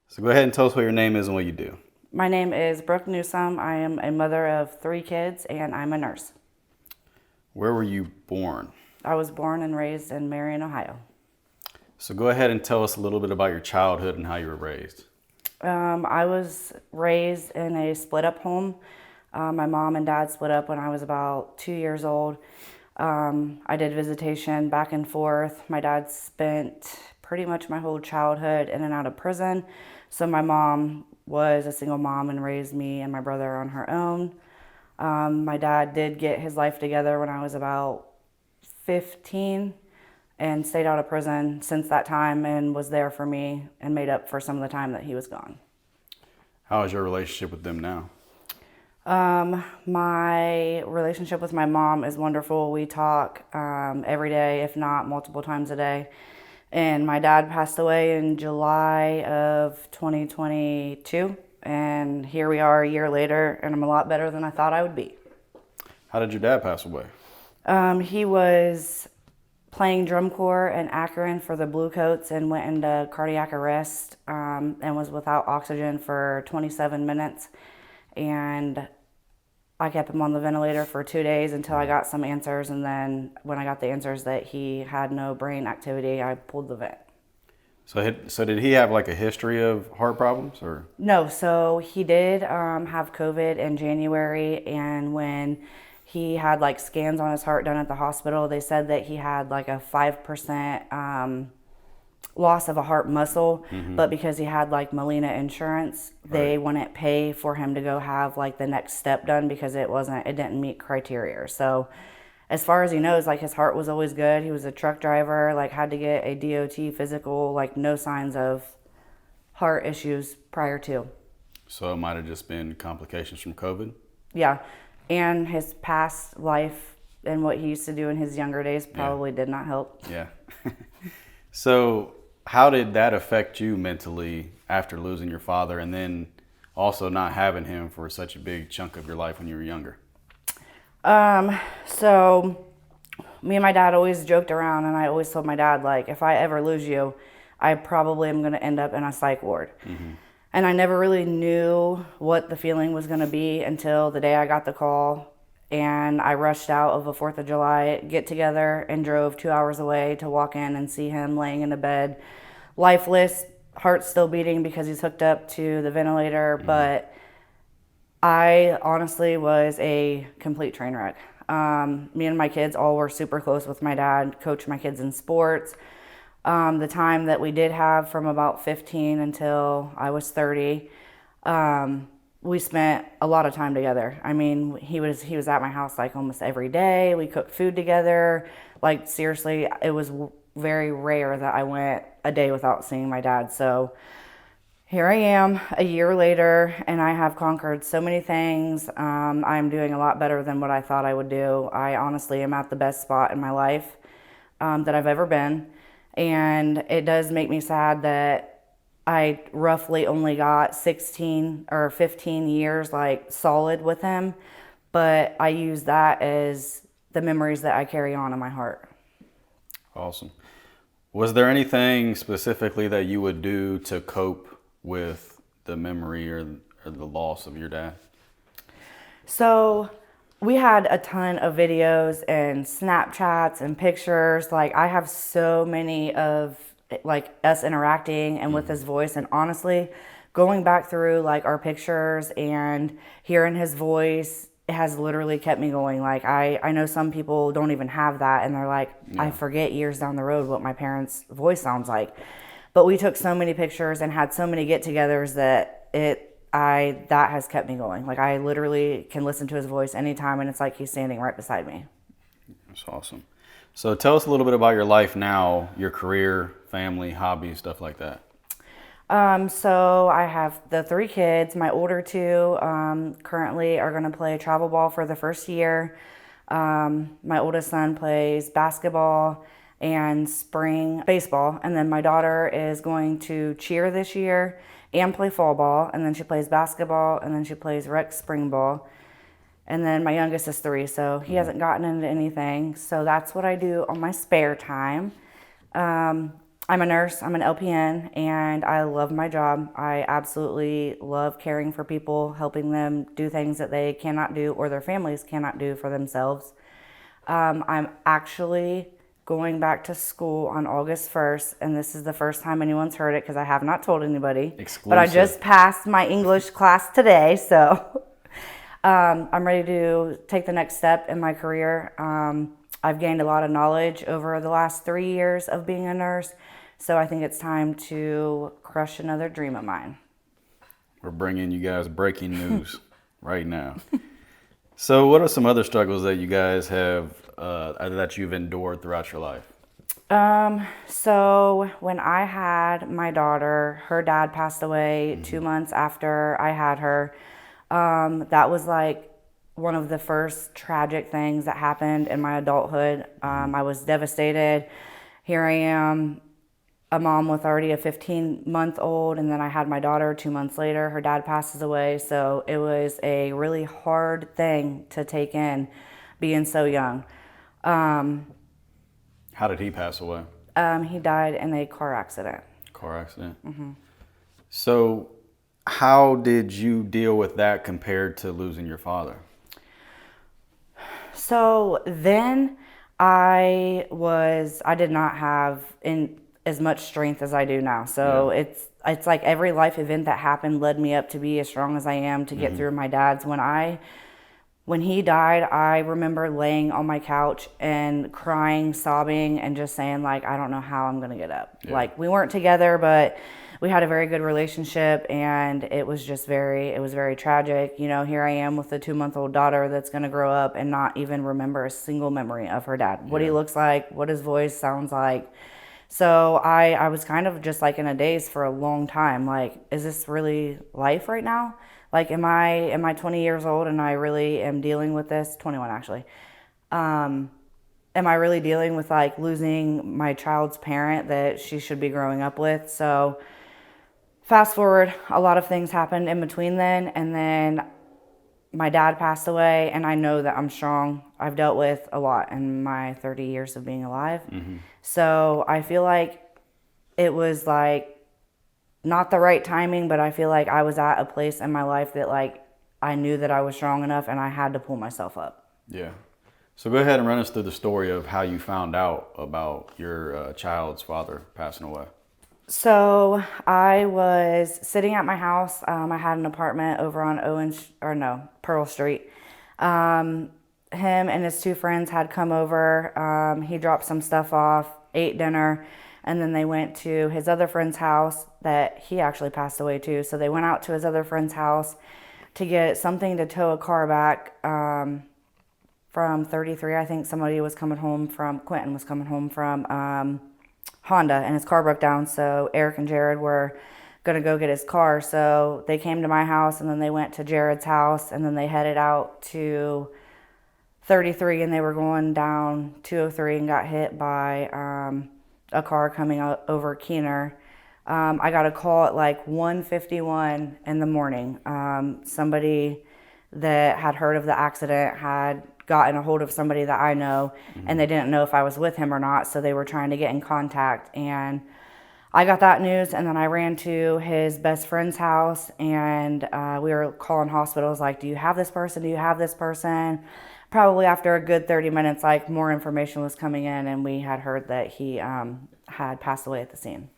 So go ahead and tell us what your name is and what you do. My name is Brooke Newsom. I am a mother of 3 kids and I'm a nurse. Where were you born? I was born and raised in Marion, Ohio. So go ahead and tell us a little bit about your childhood and how you were raised. I was raised in a split up home. My mom and dad split up when I was about 2 years old. I did visitation back and forth. My dad spent pretty much my whole childhood in and out of prison. So my mom was a single mom and raised me and my brother on her own. My dad did get his life together when I was about 15 and stayed out of prison since that time and was there for me and made up for some of the time that he was gone. How is your relationship with them now? My relationship with my mom is wonderful. We talk every day, if not multiple times a day. And my dad passed away in July of 2022. And here we are a year later, and I'm a lot better than I thought I would be. How did your dad pass away? He was playing drum corps in Akron for the Bluecoats and went into cardiac arrest and was without oxygen for 27 minutes. And I kept him on the ventilator for 2 days until I got some answers. And then when I got the answers that he had no brain activity, I pulled the vent. So did he have like a history of heart problems or? No, so he did have COVID in January, and when he had like scans on his heart done at the hospital, they said that he had like a 5% loss of a heart muscle, but because he had like Molina insurance, they wouldn't pay for him to go have like the next step done because it didn't meet criteria. So as far as he knows, like his heart was always good. He was a truck driver, like had to get a DOT physical, like no signs of heart issues prior to. So it might have just been complications from COVID? Yeah. And his past life and what he used to do in his younger days probably did not help. Yeah. So how did that affect you mentally after losing your father and then also not having him for such a big chunk of your life when you were younger? So me and my dad always joked around, and I always told my dad, like, if I ever lose you, I probably am going to end up in a psych ward. And I never really knew what the feeling was going to be until the day I got the call, and I rushed out of a 4th of July get together and drove 2 hours away to walk in and see him laying in a bed, lifeless, heart still beating because he's hooked up to the ventilator, but I honestly was a complete train wreck. Me and my kids all were super close with my dad, coached my kids in sports. The time that we did have from about 15 until I was 30, we spent a lot of time together. I mean, he was at my house like almost every day. We cooked food together. Like seriously, it was very rare that I went a day without seeing my dad. So here I am a year later, and I have conquered so many things. I'm doing a lot better than what I thought I would do. I honestly am at the best spot in my life that I've ever been. And it does make me sad that I roughly only got 16 or 15 years like solid with him, but I use that as the memories that I carry on in my heart. Awesome. Was there anything specifically that you would do to cope with the memory or the loss of your dad? So we had a ton of videos and Snapchats and pictures. Like I have so many of like us interacting and with his voice, and honestly, going back through like our pictures and hearing his voice has literally kept me going. Like I know some people don't even have that, and they're like, I forget years down the road what my parents' voice sounds like. But we took so many pictures and had so many get-togethers that that has kept me going. Like I literally can listen to his voice anytime, and it's like he's standing right beside me. That's awesome. So tell us a little bit about your life now, your career, family, hobbies, stuff like that. So I have the 3 kids. My older 2 currently are going to play travel ball for the first year. My oldest son plays basketball and spring baseball, and then my daughter is going to cheer this year and play fall ball, and then she plays basketball, and then she plays rec spring ball. And then my youngest is 3, so he hasn't gotten into anything. So that's what I do on my spare time. I'm a nurse, I'm an LPN, and I love my job. I absolutely love caring for people, helping them do things that they cannot do or their families cannot do for themselves. I'm actually going back to school on August 1st, and this is the first time anyone's heard it because I have not told anybody. Exclusive. But I just passed my English class today, so I'm ready to take the next step in my career. I've gained a lot of knowledge over the last 3 years of being a nurse, so I think it's time to crush another dream of mine. We're bringing you guys breaking news right now. So what are some other struggles that you guys have, that you've endured throughout your life? So when I had my daughter, her dad passed away 2 months after I had her. That was like one of the first tragic things that happened in my adulthood. I was devastated. Here I am, a mom with already a 15-month-old, and then I had my daughter 2 months later. Her dad passes away, so it was a really hard thing to take in, being so young. How did he pass away? He died in a car accident. Car accident? Mm-hmm. So how did you deal with that compared to losing your father? So then I did not have as much strength as I do now. So Yeah. it's like every life event that happened led me up to be as strong as I am to get through my dad's. When he died, I remember laying on my couch and crying, sobbing, and just saying, like, I don't know how I'm going to get up. Yeah. Like, we weren't together, but we had a very good relationship, and it was very tragic. You know, here I am with a 2-month-old daughter that's going to grow up and not even remember a single memory of her dad, what he looks like, what his voice sounds like. So I was kind of just like in a daze for a long time. Like, is this really life right now? Like, am I 20 years old and I really am dealing with this? 21 actually. Am I really dealing with like losing my child's parent that she should be growing up with? So fast forward, a lot of things happened in between then, and then my dad passed away, and I know that I'm strong. I've dealt with a lot in my 30 years of being alive. So I feel like it was like not the right timing, but I feel like I was at a place in my life that like I knew that I was strong enough and I had to pull myself up. Yeah. So go ahead and run us through the story of how you found out about your child's father passing away. So I was sitting at my house. I had an apartment over on Pearl Street. Him and his 2 friends had come over. He dropped some stuff off, ate dinner, and then they went to his other friend's house that he actually passed away too. So they went out to his other friend's house to get something to tow a car back from 33. I think Quentin was coming home from Honda, and his car broke down. So Eric and Jared were going to go get his car. So they came to my house, and then they went to Jared's house, and then they headed out to 33, and they were going down 203 and got hit by a car coming over Keener. I got a call at like 1:51 in the morning. Somebody that had heard of the accident had gotten a hold of somebody that I know, and they didn't know if I was with him or not, so they were trying to get in contact. And I got that news, and then I ran to his best friend's house, and we were calling hospitals like, do you have this person? Do you have this person? Probably after a good 30 minutes, like, more information was coming in, and we had heard that he had passed away at the scene.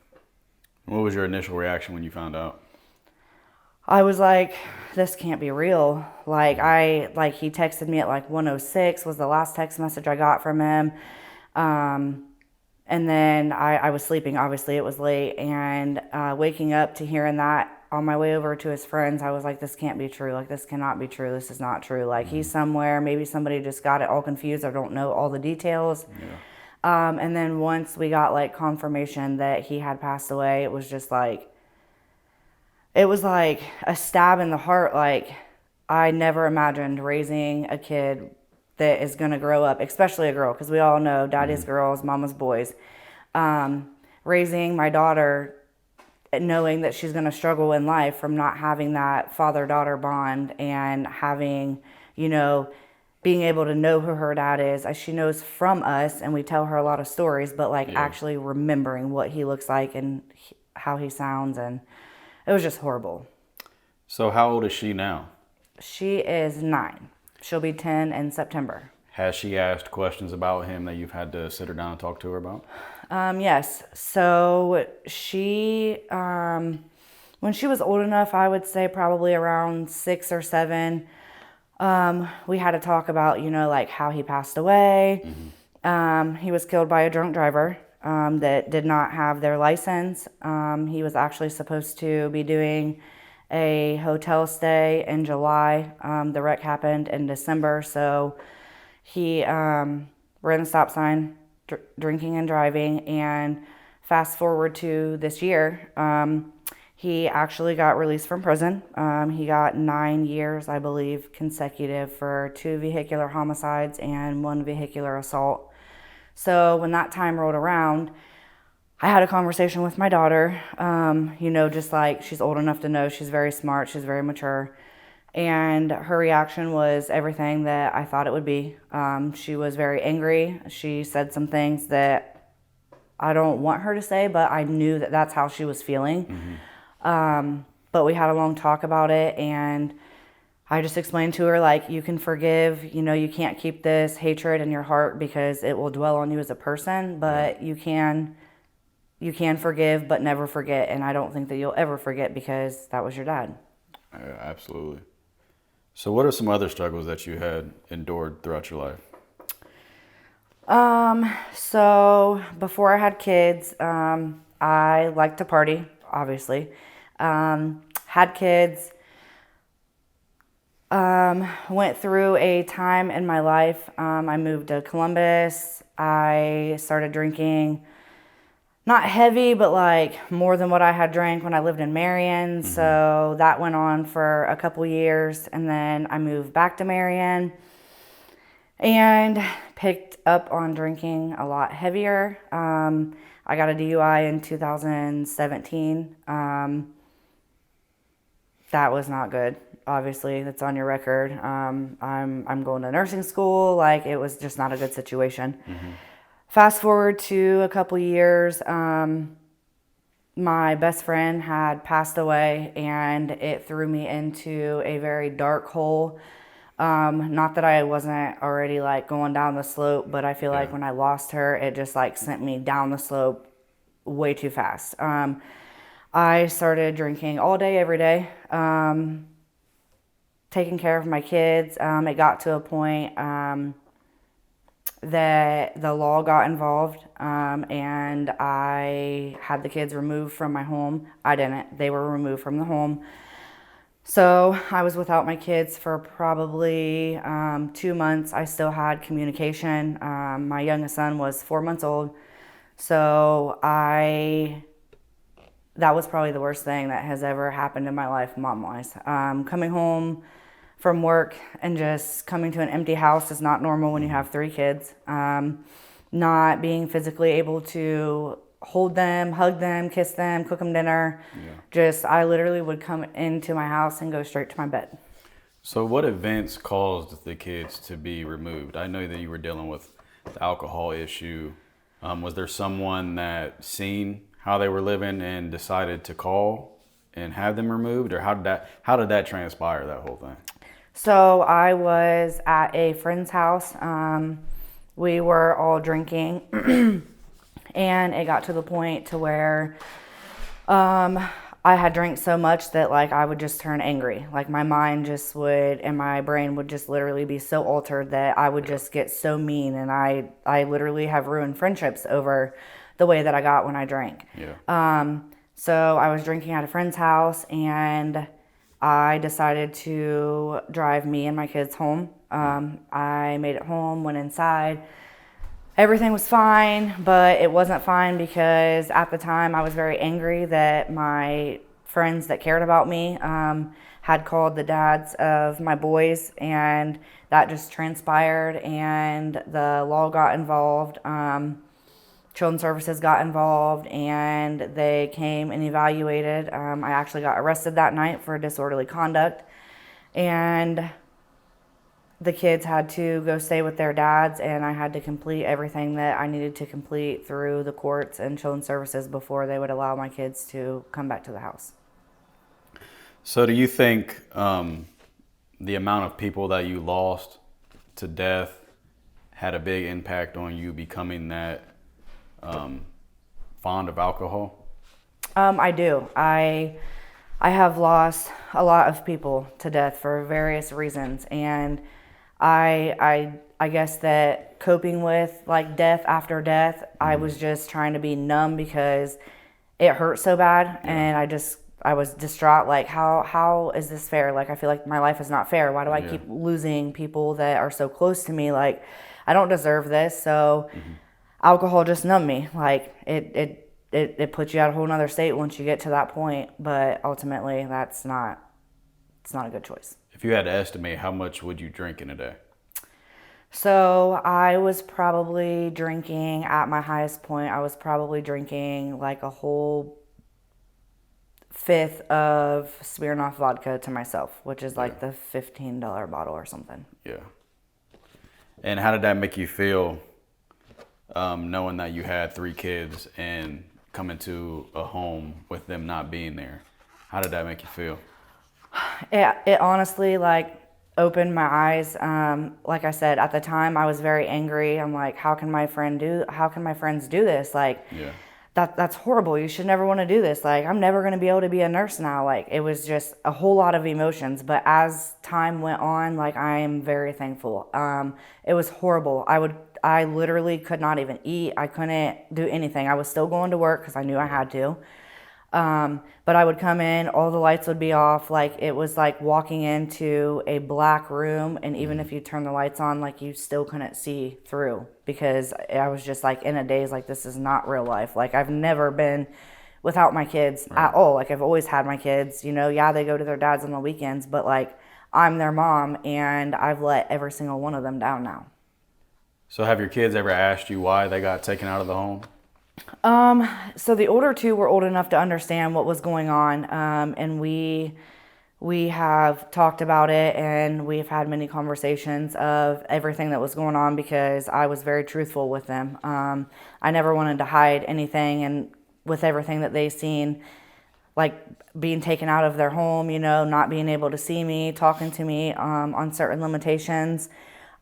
What was your initial reaction when you found out? I was like, this can't be real. He texted me at like 1:06 was the last text message I got from him. And then I was sleeping, obviously it was late, and waking up to hearing that on my way over to his friends, I was like, this can't be true. Like, this cannot be true. This is not true. Like, he's somewhere. Maybe somebody just got it all confused. I don't know all the details. Yeah. And then once we got like confirmation that he had passed away, it was just like, it was like a stab in the heart. Like, I never imagined raising a kid that is going to grow up, especially a girl, because we all know daddy's girls, mama's boys. Raising my daughter, knowing that she's going to struggle in life from not having that father-daughter bond, and having, being able to know who her dad is. She knows from us, and we tell her a lot of stories, but like Yeah. actually remembering what he looks like and how he sounds, and it was just horrible. So how old is she now? She is 9. She'll be 10 in September. Has she asked questions about him that you've had to sit her down and talk to her about? Yes. So she, when she was old enough, I would say probably around 6 or 7, we had to talk about, like how he passed away. He was killed by a drunk driver that did not have their license. He was actually supposed to be doing a hotel stay in July. The wreck happened in December, so he ran a stop sign, drinking and driving, and fast forward to this year, he actually got released from prison. He got 9 years, I believe, consecutive for 2 vehicular homicides and 1 vehicular assault. So when that time rolled around, I had a conversation with my daughter, just like she's old enough to know, she's very smart, she's very mature. And her reaction was everything that I thought it would be. She was very angry. She said some things that I don't want her to say, but I knew that that's how she was feeling. But we had a long talk about it, and I just explained to her, like, you can forgive, you can't keep this hatred in your heart because it will dwell on you as a person, but you can forgive but never forget, and I don't think that you'll ever forget because that was your dad. Absolutely. So what are some other struggles that you had endured throughout your life? So before I had kids, I liked to party, obviously. Had kids, went through a time in my life. I moved to Columbus. I started drinking, not heavy, but like more than what I had drank when I lived in Marion. So that went on for a couple years. And then I moved back to Marion and picked up on drinking a lot heavier. I got a DUI in 2017. That was not good. Obviously, that's on your record. I'm going to nursing school. Like, it was just not a good situation. Fast forward to a couple years, my best friend had passed away, and it threw me into a very dark hole. Not that I wasn't already like going down the slope, but I feel like when I lost her, it just like sent me down the slope way too fast. I started drinking all day, every day, taking care of my kids. It got to a point that the law got involved, and I had the kids removed from my home. I didn't. They were removed from the home. So I was without my kids for probably 2 months. I still had communication. My youngest son was 4 months old. So that was probably the worst thing that has ever happened in my life, mom-wise. Coming home from work and just coming to an empty house is not normal when you have 3 kids. Not being physically able to hold them, hug them, kiss them, cook them dinner. I literally would come into my house and go straight to my bed. So what events caused the kids to be removed? I know that you were dealing with the alcohol issue. Was there someone that seen how they were living and decided to call and have them removed, or how did that transpire, that whole thing? So I was at a friend's house. We were all drinking, and it got to the point to where I had drank so much that like I would just turn angry. Like my mind just would, and my brain would just literally be so altered that I would just get so mean, and I literally have ruined friendships over the way that I got when I drank. So I was drinking at a friend's house, and I decided to drive me and my kids home. I made it home, went inside. Everything was fine, but it wasn't fine because at the time I was very angry that my friends that cared about me had called the dads of my boys, and that just transpired, and the law got involved. Children's Services got involved, and they came and evaluated. I actually got arrested that night for disorderly conduct, and the kids had to go stay with their dads, and I had to complete everything that I needed to complete through the courts and children's services before they would allow my kids to come back to the house. So do you think the amount of people that you lost to death had a big impact on you becoming that fond of alcohol? I do. I have lost a lot of people to death for various reasons, and I guess that coping with like death after death, I was just trying to be numb because it hurt so bad, and I was distraught. Like, how is this fair? Like, I feel like my life is not fair. Why do I keep losing people that are so close to me? Like, I don't deserve this. So alcohol just numbed me. Like, it puts you out a whole nother state once you get to that point. But ultimately, it's not a good choice. If you had to estimate, how much would you drink in a day? So I was probably drinking, at my highest point, I was probably drinking like a whole fifth of Smirnoff vodka to myself, which is like the $15 bottle or something. Yeah. And how did that make you feel, knowing that you had 3 kids and coming to a home with them not being there? How did that make you feel? It honestly like opened my eyes. Like I said, at the time I was very angry. I'm like, how can my friends do this? Like, that's horrible. You should never want to do this. Like, I'm never going to be able to be a nurse now. Like, it was just a whole lot of emotions. But as time went on, like, I am very thankful. It was horrible. I literally could not even eat. I couldn't do anything. I was still going to work because I knew I had to. But I would come in, all the lights would be off. Like, it was like walking into a black room, and even if you turn the lights on, like, you still couldn't see through, because I was just like in a daze, like, this is not real life. Like, I've never been without my kids at all. Like, I've always had my kids, you know, they go to their dads on the weekends, but like, I'm their mom, and I've let every single one of them down now. So have your kids ever asked you why they got taken out of the home? So the older 2 were old enough to understand what was going on, and we have talked about it, and we've had many conversations of everything that was going on, because I was very truthful with them. I never wanted to hide anything, and with everything that they've seen, like being taken out of their home, you know, not being able to see me, talking to me on certain limitations.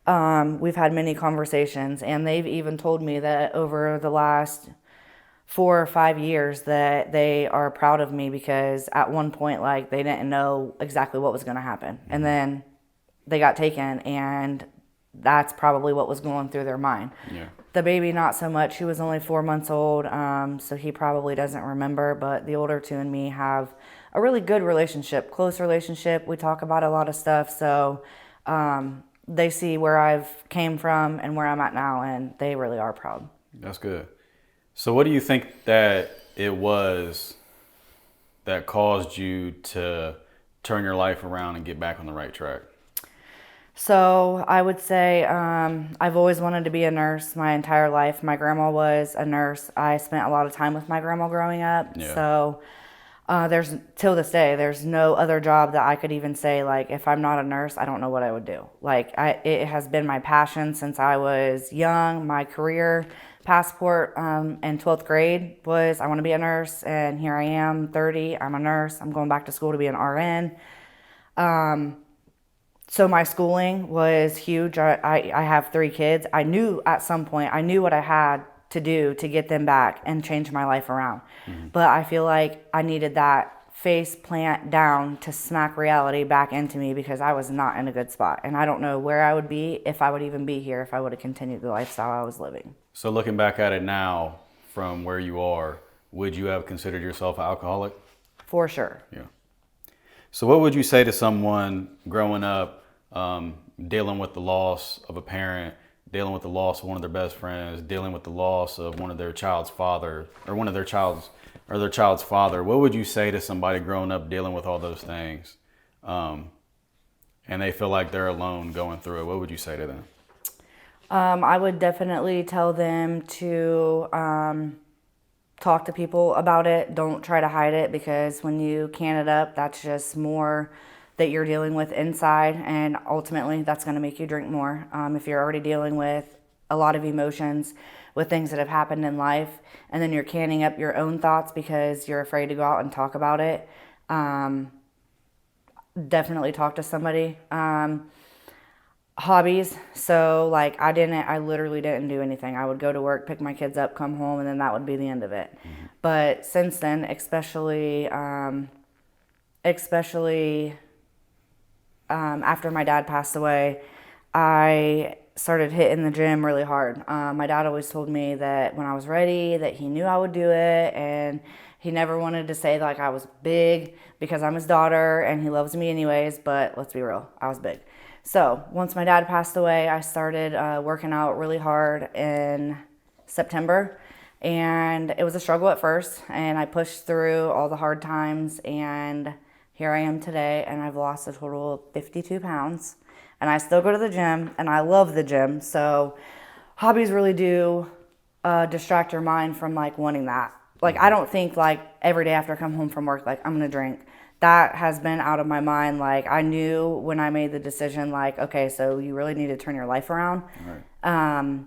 We've had many conversations, and they've even told me that over the last 4 or 5 years that they are proud of me, because at one point, like, they didn't know exactly what was going to happen. And then they got taken, and that's probably what was going through their mind. Yeah. The baby, not so much. He was only 4 months old, so he probably doesn't remember. But the older 2 and me have a really good relationship, close relationship. We talk about a lot of stuff, so they see where I've came from and where I'm at now, and they really are proud. That's good. So what do you think that it was that caused you to turn your life around and get back on the right track? So I would say I've always wanted to be a nurse my entire life. My grandma was a nurse. I spent a lot of time with my grandma growing up. Yeah. So till this day, there's no other job that I could even say, like, if I'm not a nurse, I don't know what I would do. Like, it has been my passion since I was young. My career passport in 12th grade was, I want to be a nurse, and here I am, 30, I'm a nurse. I'm going back to school to be an RN. So my schooling was huge. I have 3 kids. I knew at some point, I knew what I had to do to get them back and change my life around. But I feel like I needed that face plant down to smack reality back into me, because I was not in a good spot. And I don't know where I would be, if I would even be here, if I would have continued the lifestyle I was living. So looking back at it now, from where you are, would you have considered yourself an alcoholic? For sure. Yeah. So what would you say to someone growing up, dealing with the loss of a parent, dealing with the loss of one of their best friends, dealing with the loss of one of their child's father, or their child's father? What would you say to somebody growing up dealing with all those things, and they feel like they're alone going through it? What would you say to them? I would definitely tell them to talk to people about it. Don't try to hide it, because when you can it up, that's just more that you're dealing with inside, and ultimately that's going to make you drink more. If you're already dealing with a lot of emotions with things that have happened in life, and then you're canning up your own thoughts because you're afraid to go out and talk about it, definitely talk to somebody. Hobbies. So like I literally didn't do anything. I would go to work, pick my kids up, come home, and then that would be the end of it. But since then, especially after my dad passed away, I started hitting the gym really hard. My dad always told me that when I was ready, that he knew I would do it, and he never wanted to say like I was big because I'm his daughter and he loves me anyways, but let's be real, I was big. So once my dad passed away, I started working out really hard in September, and it was a struggle at first, and I pushed through all the hard times, and here I am today, and I've lost a total of 52 pounds, and I still go to the gym, and I love the gym. So hobbies really do distract your mind from like wanting that. Like I don't think like every day after I come home from work, like I'm gonna drink. That has been out of my mind. Like I knew when I made the decision, like, okay, so you really need to turn your life around. Right.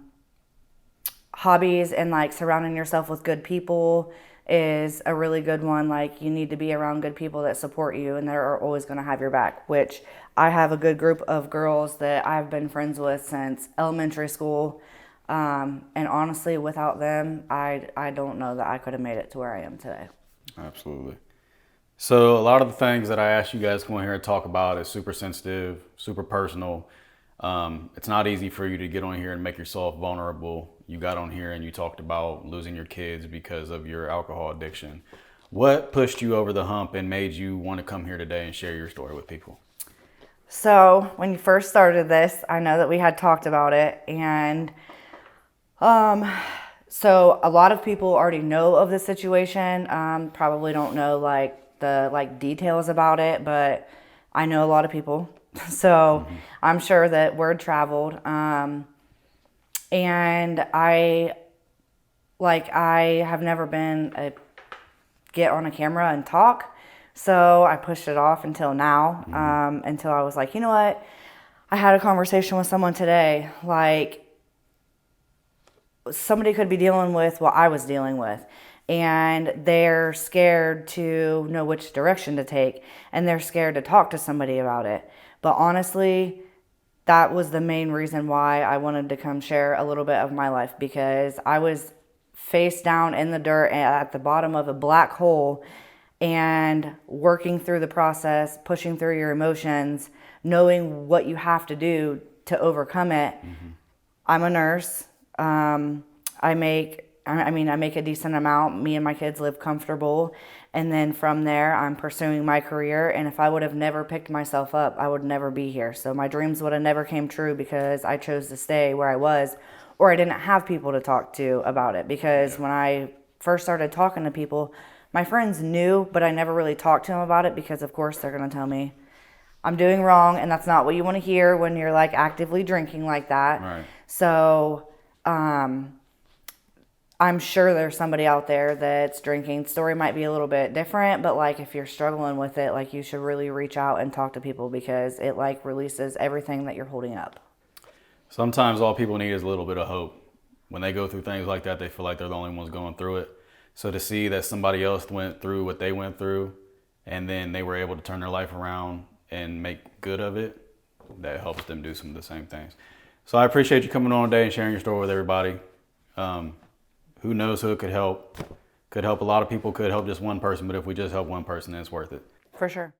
Hobbies and like surrounding yourself with good people is a really good one. Like you need to be around good people that support you and that are always going to have your back, which I have a good group of girls that I've been friends with since elementary school. And honestly, without them, I don't know that I could have made it to where I am today. Absolutely. So a lot of the things that I asked you guys to come on here and talk about is super sensitive, super personal. It's not easy for you to get on here and make yourself vulnerable. You got on here and you talked about losing your kids because of your alcohol addiction. What pushed you over the hump and made you want to come here today and share your story with people? So when you first started this, I know that we had talked about it, and so a lot of people already know of the situation. Probably don't know like the details about it, but I know a lot of people. So I'm sure that word traveled. And I have never been get on a camera and talk. So I pushed it off until now, until I was like, you know what? I had a conversation with someone today, like somebody could be dealing with what I was dealing with, and they're scared to know which direction to take, and they're scared to talk to somebody about it. But honestly, that was the main reason why I wanted to come share a little bit of my life, because I was face down in the dirt at the bottom of a black hole, and working through the process, pushing through your emotions, knowing what you have to do to overcome it. I'm a nurse. I make a decent amount. Me and my kids live comfortable. And then from there, I'm pursuing my career. And if I would have never picked myself up, I would never be here. So my dreams would have never came true because I chose to stay where I was, or I didn't have people to talk to about it. Because when I first started talking to people, my friends knew, but I never really talked to them about it because, of course, they're going to tell me I'm doing wrong. And that's not what you want to hear when you're like actively drinking like that. Right. So, I'm sure there's somebody out there that's drinking. Story might be a little bit different, but like if you're struggling with it, like you should really reach out and talk to people, because it like releases everything that you're holding up. Sometimes all people need is a little bit of hope. When they go through things like that, they feel like they're the only ones going through it. So to see that somebody else went through what they went through, and then they were able to turn their life around and make good of it, that helps them do some of the same things. So I appreciate you coming on today and sharing your story with everybody. Who knows who it could help? Could help a lot of people, could help just one person, but if we just help one person, then it's worth it. For sure.